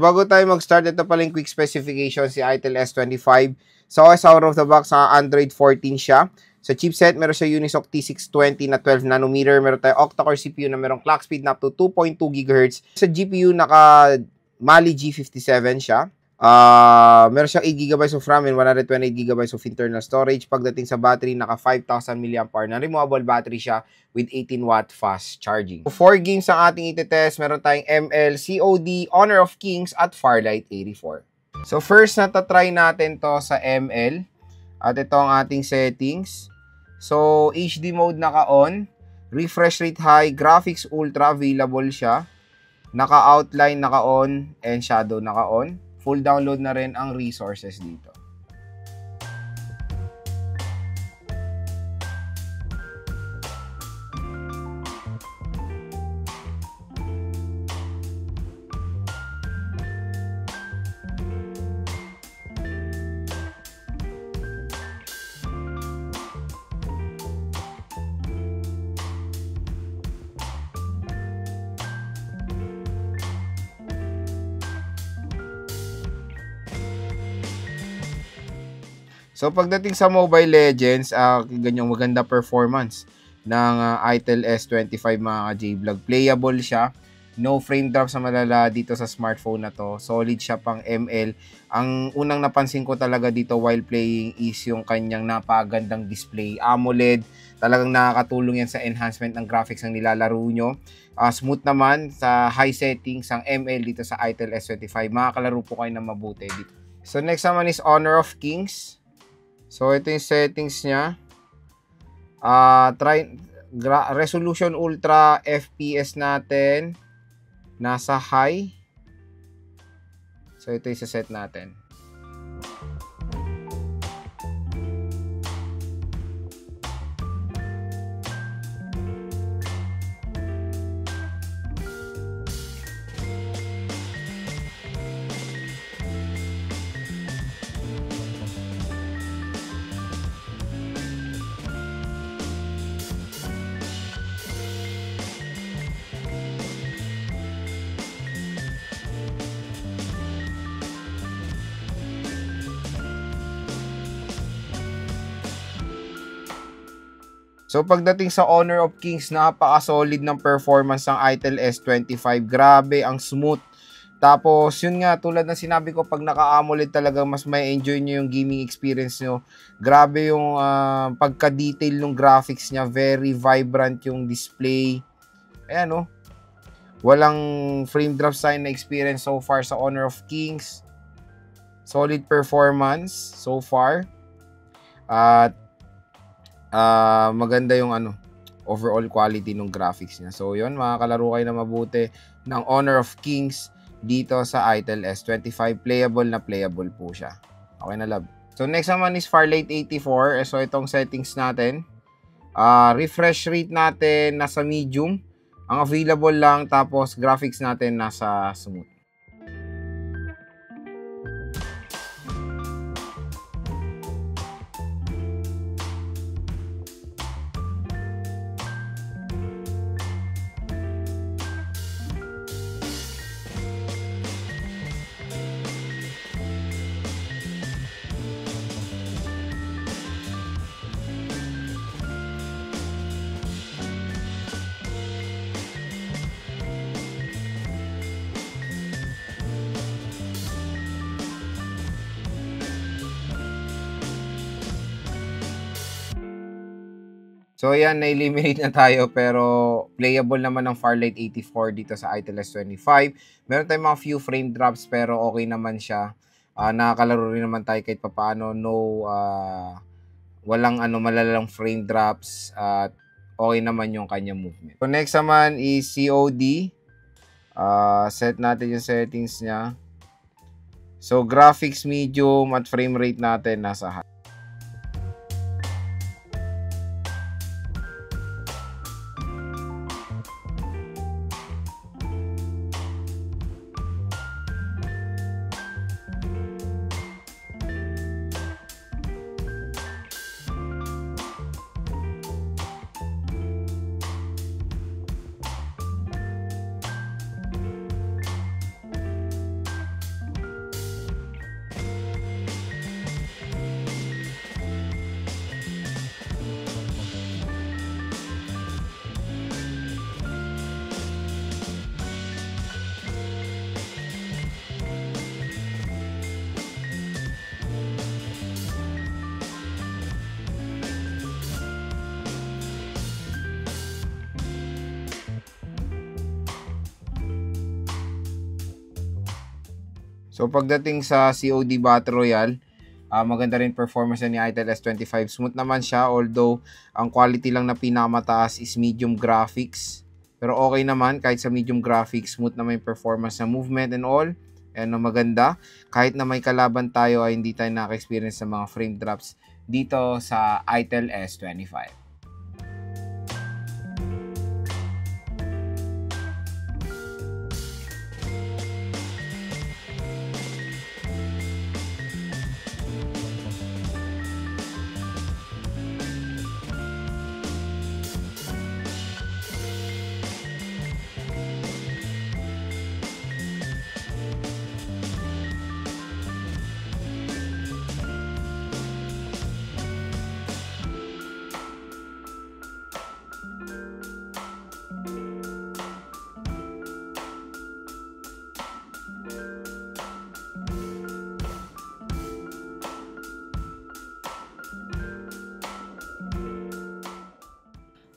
bago tayo mag-start, ito pala yung quick specification si Itel S25. So, as out of the box, Android 14 siya. Sa chipset, meron siya Unisoc T620 na 12 nanometer. Meron tayo octa-core CPU na merong clock speed na up to 2.2 GHz. Sa GPU, naka Mali G57 siya. Meron siyang 8GB of RAM and 128GB of internal storage. Pagdating sa battery, naka 5,000 mAh na removable battery siya with 18W fast charging. 4 games ang ating itetest. Meron tayong ML, COD, Honor of Kings, at Farlight 84. So first, natatry natin to sa ML. At ito ang ating settings. So, HD mode naka-on. Refresh rate high. Graphics ultra available siya. Naka-outline naka-on. And shadow naka-on. Full download na rin ang resources dito. So, pagdating sa Mobile Legends, ganyang maganda performance ng Itel S25 mga J-Vlog. Playable siya. No frame drops na malala dito sa smartphone na to. Solid siya pang ML. Ang unang napansin ko talaga dito while playing is yung kanyang napagandang display. AMOLED. Talagang nakakatulong yan sa enhancement ng graphics ng nilalaro nyo. Smooth naman sa high settings ang ML dito sa Itel S25. Makakalaro po kayo na mabuti dito. So, next naman is Honor of Kings. So, ito yung settings niya. Resolution Ultra, FPS natin. Nasa high. So, ito yung set natin. So, pagdating sa Honor of Kings, napaka-solid ng performance ng Itel S25. Grabe, ang smooth. Tapos, yun nga, tulad ng sinabi ko, pag naka-AMOLED talaga, mas may enjoy nyo yung gaming experience nyo. Grabe yung pagka-detail ng graphics niya. Very vibrant yung display. Ayan, oh. Walang frame drop sign na experience so far sa Honor of Kings. Solid performance so far. At maganda yung overall quality ng graphics niya. So yun, makakalaro kayo na mabuti ng Honor of Kings dito sa Itel S25. Playable po siya. Okay na, love. So next naman is Farlight 84. So itong settings natin. Refresh rate natin nasa medium. Ang available lang, tapos graphics natin nasa smooth. So, ayan, na-eliminate na tayo, pero playable naman ng Farlight 84 dito sa Itel S25. Meron tayong mga few frame drops, pero okay naman siya. Nakakalaro rin naman tayo kahit papaano. No, walang malalang frame drops. At okay naman yung kanyang movement. So, next naman is COD. Set natin yung settings niya. So, graphics medium at frame rate natin nasa high. So pagdating sa COD Battle Royale, maganda rin performance ni Itel S25. Smooth naman siya, although ang quality lang na pinakamataas is medium graphics. Pero okay naman, kahit sa medium graphics, smooth naman yung performance na movement and all. Ayan, maganda. Kahit na may kalaban tayo ay hindi tayo naka-experience sa mga frame drops dito sa Itel S25.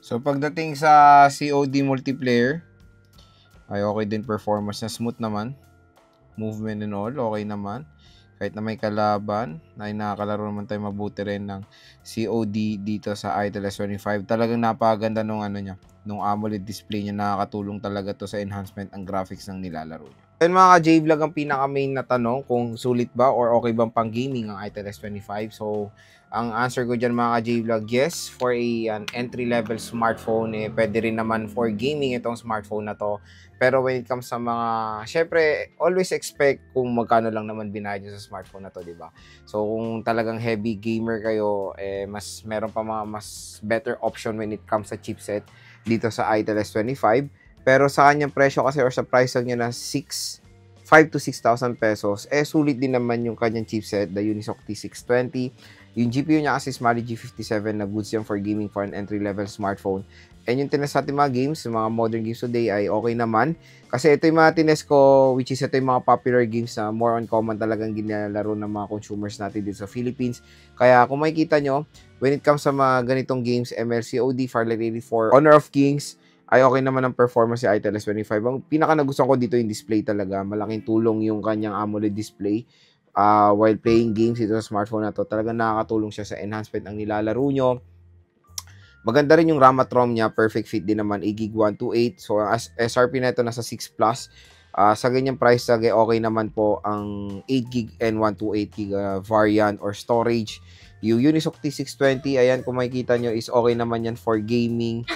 So pagdating sa COD multiplayer, ay okay din performance na, smooth naman. Movement and all, okay naman. Kahit na may kalaban, ay nakakalaro naman tayo mabuti rin ng COD dito sa Itel S25. Talagang napakaganda nung nung AMOLED display niya, nakakatulong talaga to sa enhancement ang graphics ng nilalaro niya. Ayun mga ka-J-Vlog, ang pinaka-main na tanong kung sulit ba or okay bang pang gaming ang Itel S25. So, ang answer ko dyan mga ka-J-Vlog, yes, for an entry-level smartphone, pwede rin naman for gaming itong smartphone na to. Pero when it comes sa mga, syempre, always expect kung magkano lang naman binayad nyo sa smartphone na to, di ba? So, kung talagang heavy gamer kayo, meron pa mga mas better option when it comes sa chipset dito sa Itel S25. Pero sa kanyang presyo kasi or sa price lang niya na 5 to 6,000 pesos, sulit din naman yung kanyang chipset, the Unisoc T620. Yung GPU niya kasi is Mali G57 na goods yan for gaming for an entry-level smartphone. And yung tinest natin mga games, mga modern games today ay okay naman. Kasi ito yung mga tinest ko, which is ito yung mga popular games na more on common talagang ginalaro ng mga consumers natin dito sa Philippines. Kaya kung makikita nyo, when it comes sa mga ganitong games, MLCOD, Firelight 84, Honor of Kings, ay okay naman ang performance si Itel S25. Ang pinaka nagustuhan ko dito yung display talaga. Malaking tulong yung kanyang AMOLED display. While playing games ito sa smartphone na to, talagang nakakatulong siya sa enhancement ng nilalaro nyo. Maganda rin yung RAM at ROM niya, perfect fit din naman, 8GB 128. So, as SRP na ito nasa 6 plus. Sa ganyang price tag, okay naman po ang 8GB and 128GB variant or storage. Yung Unisoc T620, ayan, kung makikita nyo is okay naman yan for gaming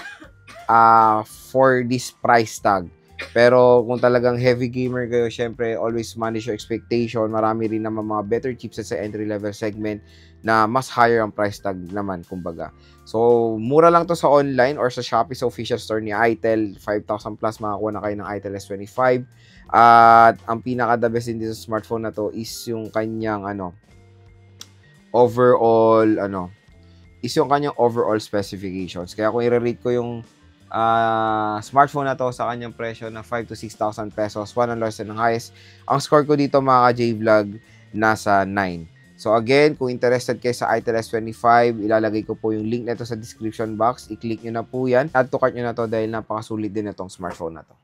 for this price tag. Pero kung talagang heavy gamer kayo, syempre, always manage your expectation. Marami rin naman mga better chipsets sa entry-level segment na mas higher ang price tag naman, kumbaga. So, mura lang to sa online or sa Shopee sa official store ni Itel. 5,000 plus makakuha na kayo ng Itel S25. At ang pinaka-the best din sa smartphone na to is yung kanyang overall specifications. Kaya kung i-rate ko yung smartphone na to sa kanyang presyo na 5 to 6,000 pesos, one and lowest and highest, ang score ko dito mga ka-J-Vlog nasa 9. So again, kung interested kayo sa Itel S25, ilalagay ko po yung link nito sa description box. I-click nyo na po yan. Add to cart nyo na to dahil napakasulit din itong smartphone na to.